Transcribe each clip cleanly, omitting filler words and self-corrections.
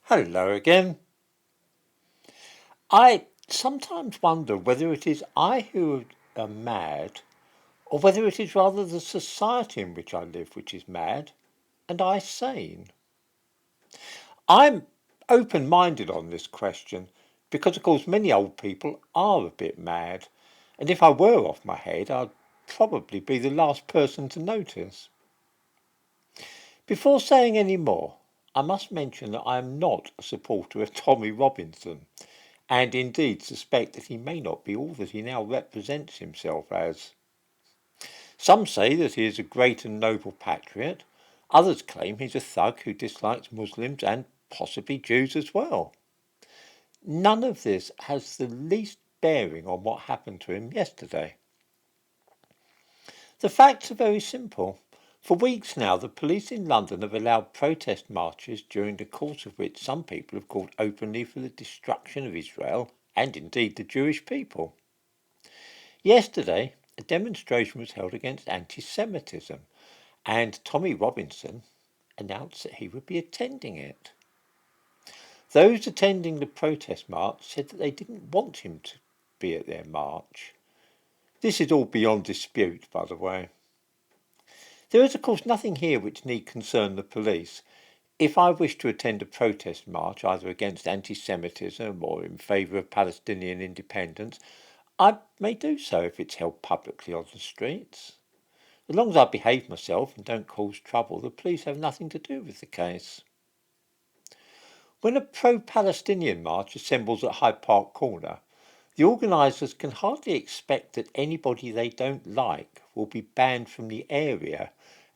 Hello again. I sometimes wonder whether it is I who am mad, or whether it is rather the society in which I live which is mad, and I sane. I'm open-minded on this question, because of course many old people are a bit mad, and if I were off my head, I'd probably be the last person to notice. Before saying any more, I must mention that I am not a supporter of Tommy Robinson, and indeed suspect that he may not be all that he now represents himself as. Some say that he is a great and noble patriot, others claim he's a thug who dislikes Muslims and possibly Jews as well. None of this has the least bearing on what happened to him yesterday. The facts are very simple. For weeks now, the police in London have allowed protest marches during the course of which some people have called openly for the destruction of Israel and indeed the Jewish people. Yesterday, a demonstration was held against anti-Semitism, and Tommy Robinson announced that he would be attending it. Those attending the protest march said that they didn't want him to be at their march. This is all beyond dispute, by the way. There is, of course, nothing here which need concern the police. If I wish to attend a protest march, either against anti-Semitism or in favour of Palestinian independence, I may do so if it's held publicly on the streets. As long as I behave myself and don't cause trouble, the police have nothing to do with the case. When a pro-Palestinian march assembles at Hyde Park Corner, the organisers can hardly expect that anybody they don't like will be banned from the area,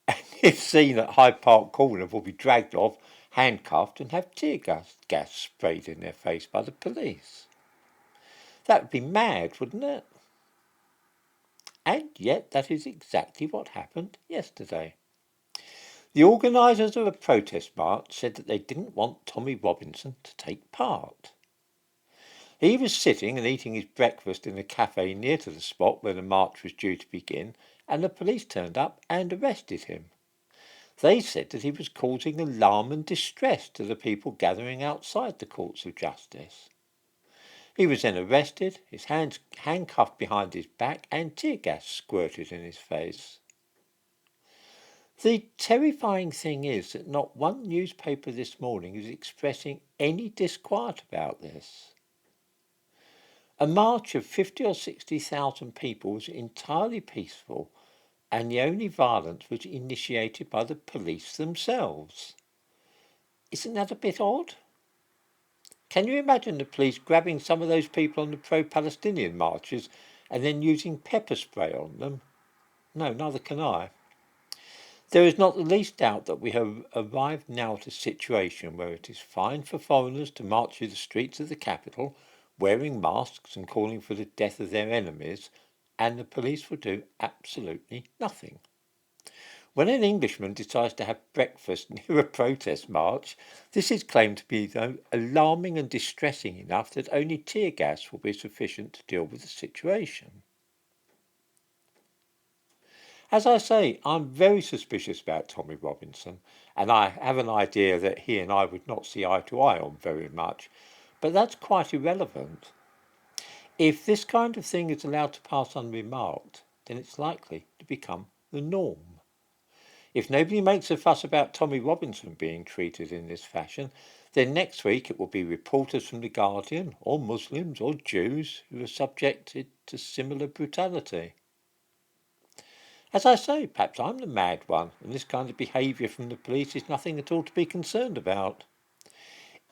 and if seen at Hyde Park Corner will be dragged off, handcuffed and have tear gas sprayed in their face by the police. That would be mad, wouldn't it? And yet that is exactly what happened yesterday. The organisers of a protest march said that they didn't want Tommy Robinson to take part. He was sitting and eating his breakfast in a cafe near to the spot where the march was due to begin, and the police turned up and arrested him. They said that he was causing alarm and distress to the people gathering outside the courts of justice. He was then arrested, his hands handcuffed behind his back, and tear gas squirted in his face. The terrifying thing is that not one newspaper this morning is expressing any disquiet about this. A march of 50 or 60,000 people was entirely peaceful, and the only violence was initiated by the police themselves. Isn't that a bit odd? Can you imagine the police grabbing some of those people on the pro-Palestinian marches and then using pepper spray on them? No, neither can I. There is not the least doubt that we have arrived now at a situation where it is fine for foreigners to march through the streets of the capital, wearing masks and calling for the death of their enemies, and the police will do absolutely nothing. When an Englishman decides to have breakfast near a protest march, this is claimed to be, though, alarming and distressing enough that only tear gas will be sufficient to deal with the situation. As I say, I'm very suspicious about Tommy Robinson, and I have an idea that he and I would not see eye to eye on very much, but that's quite irrelevant. If this kind of thing is allowed to pass unremarked, then it's likely to become the norm. If nobody makes a fuss about Tommy Robinson being treated in this fashion, then next week it will be reporters from The Guardian, or Muslims, or Jews who are subjected to similar brutality. As I say, perhaps I'm the mad one, and this kind of behaviour from the police is nothing at all to be concerned about.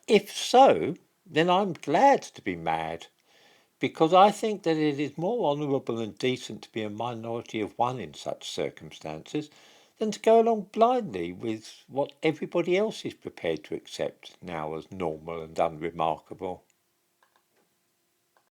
If so, then I'm glad to be mad, because I think that it is more honourable and decent to be a minority of one in such circumstances than to go along blindly with what everybody else is prepared to accept now as normal and unremarkable.